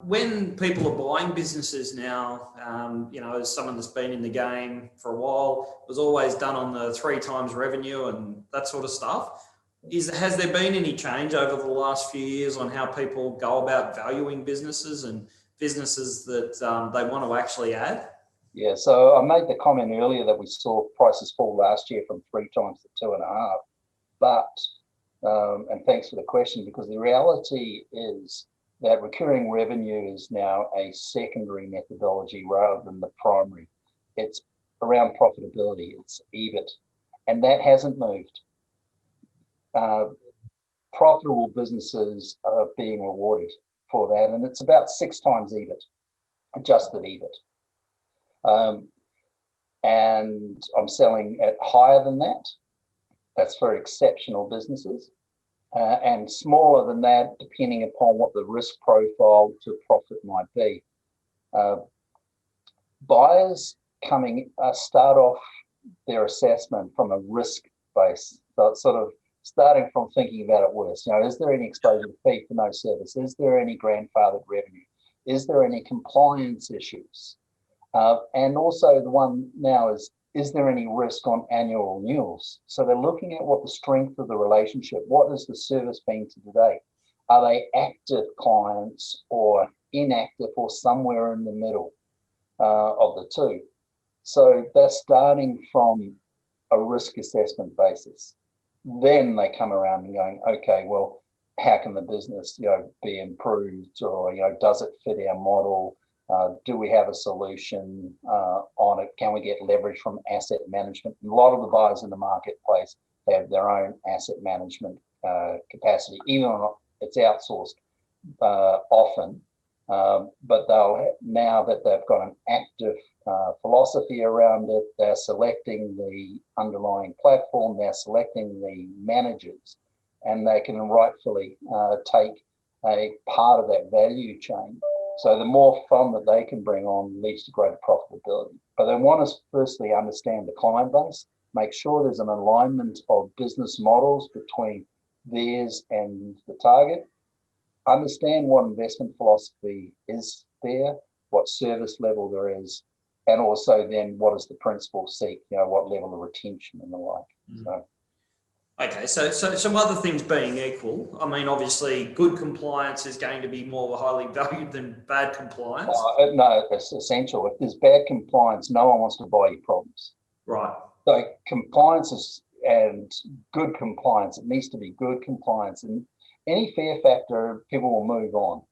When people are buying businesses now, as someone that's been in the game for a while, it was always done on the 3 times revenue and that sort of stuff. Has there been any change over the last few years on how people go about valuing businesses and businesses that they want to actually add? Yeah, so I made the comment earlier that we saw prices fall last year from 3 times to 2.5. But, and thanks for the question, because the reality is that recurring revenue is now a secondary methodology rather than the primary. It's around profitability, it's EBIT, and that hasn't moved. Profitable businesses are being rewarded for that, and it's about 6 times EBIT, adjusted EBIT. And I'm selling at higher than that. That's for exceptional businesses. And smaller than that, depending upon what the risk profile to profit might be. Buyers start off their assessment from a risk base, so it's sort of starting from thinking about it worse. Is there any exposure to fee for no service? Is there any grandfathered revenue? Is there any compliance issues? And also the one now is there any risk on annual renewals? So they're looking at what the strength of the relationship, what has the service been to today? Are they active clients or inactive or somewhere in the middle of the two? So they're starting from a risk assessment basis. Then they come around and going, okay, well, how can the business, be improved, or does it fit our model? Do we have a solution on it? Can we get leverage from asset management? And a lot of the buyers in the marketplace have their own asset management capacity, even if it's outsourced often. But now that they've got an active philosophy around it, they're selecting the underlying platform, they're selecting the managers, and they can rightfully take a part of that value chain. So the more fun that they can bring on leads to greater profitability. But they want to firstly understand the client base, make sure there's an alignment of business models between theirs and the target, understand what investment philosophy is there, what service level there is, and also then what does the principal seek, what level of retention and the like. So. Okay, so some other things being equal, I mean, obviously good compliance is going to be more highly valued than bad compliance. No, it's essential. If there's bad compliance, no one wants to buy your problems. Right. So compliance and good compliance, it needs to be good compliance. And any fear factor, people will move on.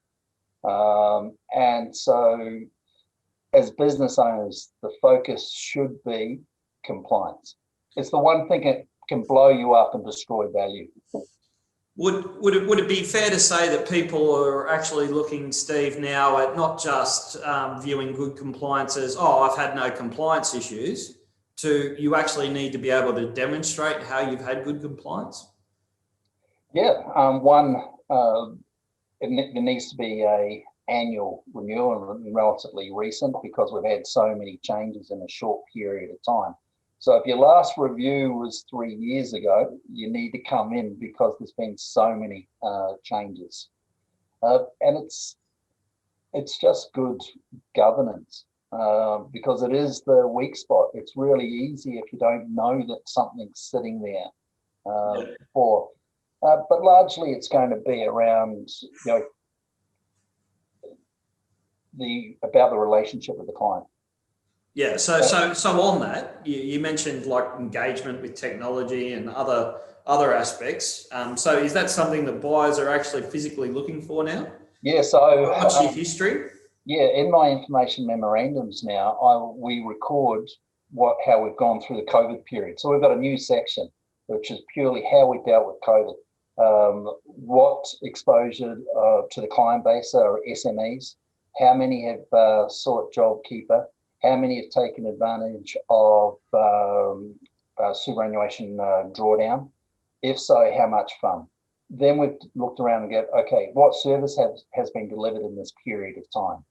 And so as business owners, the focus should be compliance. It's the one thing that can blow you up and destroy value. Would it be fair to say that people are actually looking, Steve, now at not just viewing good compliance as, I've had no compliance issues, to you actually need to be able to demonstrate how you've had good compliance? Yeah, there needs to be a annual renewal and relatively recent, because we've had so many changes in a short period of time. So if your last review was 3 years ago, you need to come in because there's been so many changes. And it's just good governance because it is the weak spot. It's really easy if you don't know that something's sitting there but largely it's going to be around, about the relationship with the client. Yeah, so on that, you mentioned like engagement with technology and other aspects. So is that something that buyers are actually physically looking for now? Yeah, so what's your history? Yeah, in my information memorandums now, we record how we've gone through the COVID period. So we've got a new section, which is purely how we dealt with COVID. What exposure to the client base are SMEs, how many have sought JobKeeper, how many have taken advantage of superannuation drawdown? If so, how much fund? Then we've looked around and go, okay, what service has been delivered in this period of time?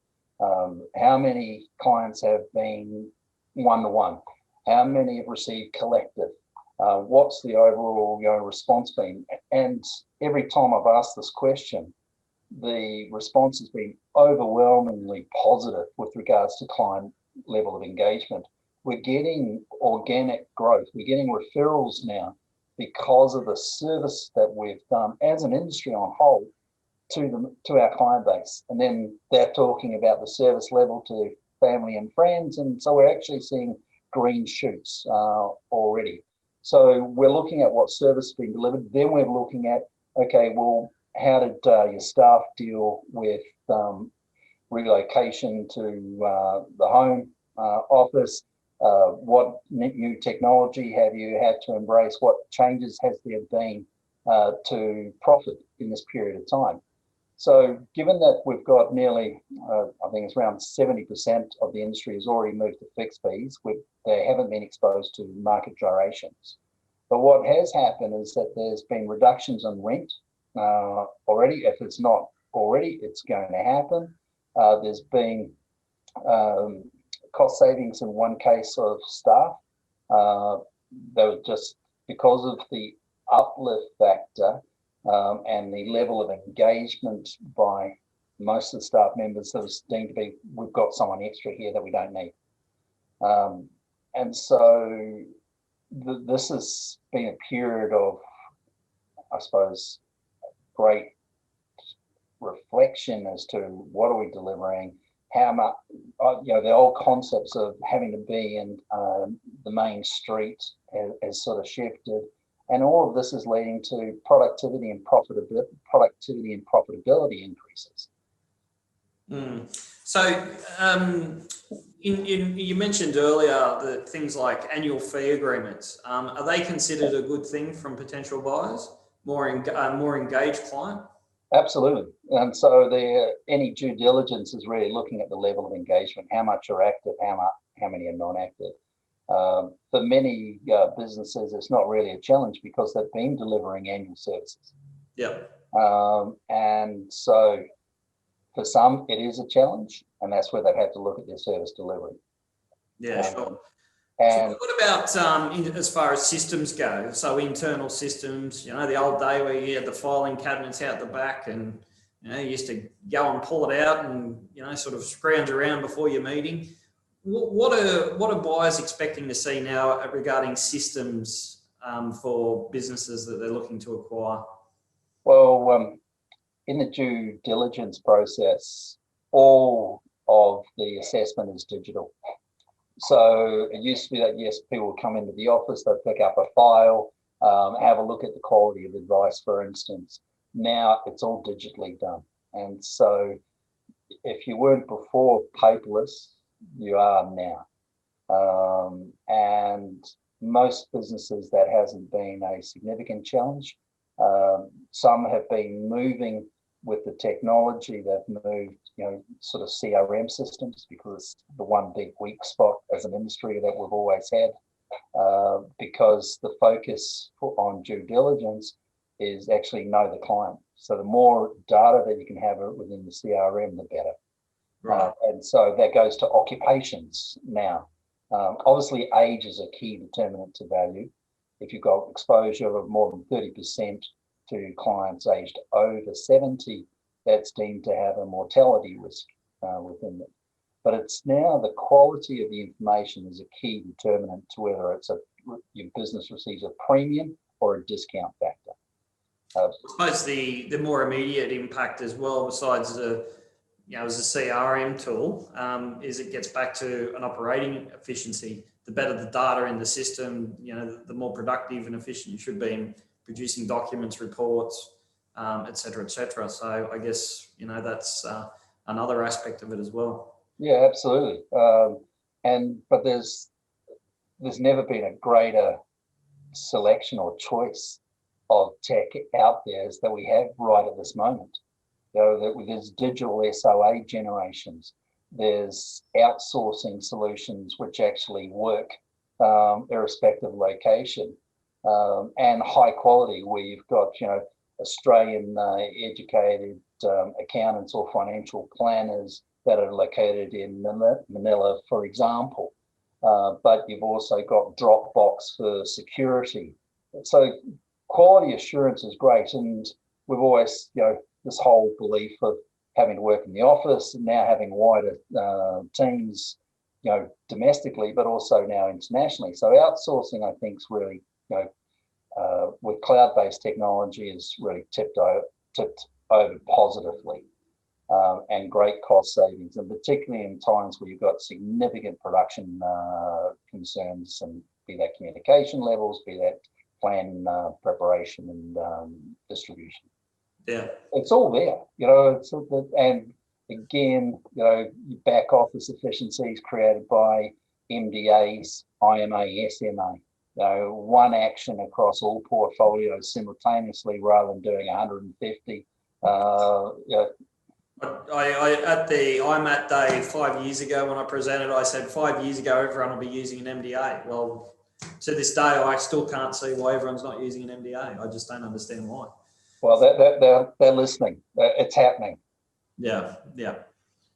How many clients have been one-to-one? How many have received collective? What's the overall response been? And every time I've asked this question, the response has been overwhelmingly positive with regards to client level of engagement. We're getting organic growth. We're getting referrals now because of the service that we've done as an industry on whole to our client base. And then they're talking about the service level to family and friends. And so we're actually seeing green shoots already. So we're looking at what service is being delivered. Then we're looking at, okay, well, how did your staff deal with relocation to the home office? What new technology have you had to embrace? What changes has there been to profit in this period of time? So given that we've got nearly, I think it's around 70% of the industry has already moved to fixed fees, they haven't been exposed to market gyrations. But what has happened is that there's been reductions on rent already. If it's not already, it's going to happen. There's been cost savings in one case of staff. They were just because of the uplift factor and the level of engagement by most of the staff members that was deemed to be, we've got someone extra here that we don't need. And so this has been a period of, I suppose, great reflection as to what are we delivering, how much, the old concepts of having to be in the main street has sort of shifted. And all of this is leading to productivity and profitability increases. So you mentioned earlier that things like annual fee agreements, are they considered a good thing from potential buyers? More engaged client? Absolutely. And so any due diligence is really looking at the level of engagement, how much are active, how many are non-active. For many businesses, it's not really a challenge because they've been delivering annual services. Yep. And so for some, it is a challenge, and that's where they've had to look at their service delivery. Yeah, sure. And so what about as far as systems go? So internal systems, the old day where you had the filing cabinets out the back and, you used to go and pull it out and, sort of scrounge around before your meeting. What are buyers expecting to see now regarding systems for businesses that they're looking to acquire? Well, in the due diligence process, all of the assessment is digital. So it used to be that, yes, people would come into the office, they'd pick up a file, have a look at the quality of advice, for instance. Now it's all digitally done. And so if you weren't before paperless, you are now. And most businesses, that hasn't been a significant challenge. Some have been moving with the technology. They've moved, sort of CRM systems, because it's the one big weak spot as an industry that we've always had, because the focus on due diligence is actually know the client. So the more data that you can have within the CRM, the better. Right. And so that goes to occupations now. Obviously, age is a key determinant to value. If you've got exposure of more than 30% to clients aged over 70, that's deemed to have a mortality risk within it. But it's now the quality of the information is a key determinant to whether your business receives a premium or a discount factor. I suppose the more immediate impact as well, besides as a CRM tool, is it gets back to an operating efficiency. The better the data in the system, the more productive and efficient you should be in producing documents, reports, et cetera, et cetera. So I guess, that's another aspect of it as well. Yeah, absolutely. But there's never been a greater selection or choice of tech out there as that we have right at this moment. There's digital SOA generations, there's outsourcing solutions which actually work irrespective of location, and high quality, where you've got Australian educated accountants or financial planners that are located in Manila, for example. But you've also got Dropbox for security. So quality assurance is great, and we've always, this whole belief of having to work in the office and now having wider teams, domestically, but also now internationally. So outsourcing, I think, is really, with cloud-based technology, is really tipped over positively, and great cost savings, and particularly in times where you've got significant production concerns, and be that communication levels, be that plan preparation and distribution. Yeah, it's all there, and again, back office efficiencies created by MDAs, IMA, SMA. One action across all portfolios simultaneously rather than doing 150. I'm at day 5 years ago when I presented, I said 5 years ago everyone will be using an MDA. Well, to this day I still can't see why everyone's not using an MDA. I just don't understand why. Well, they're listening. It's happening. Yeah, yeah.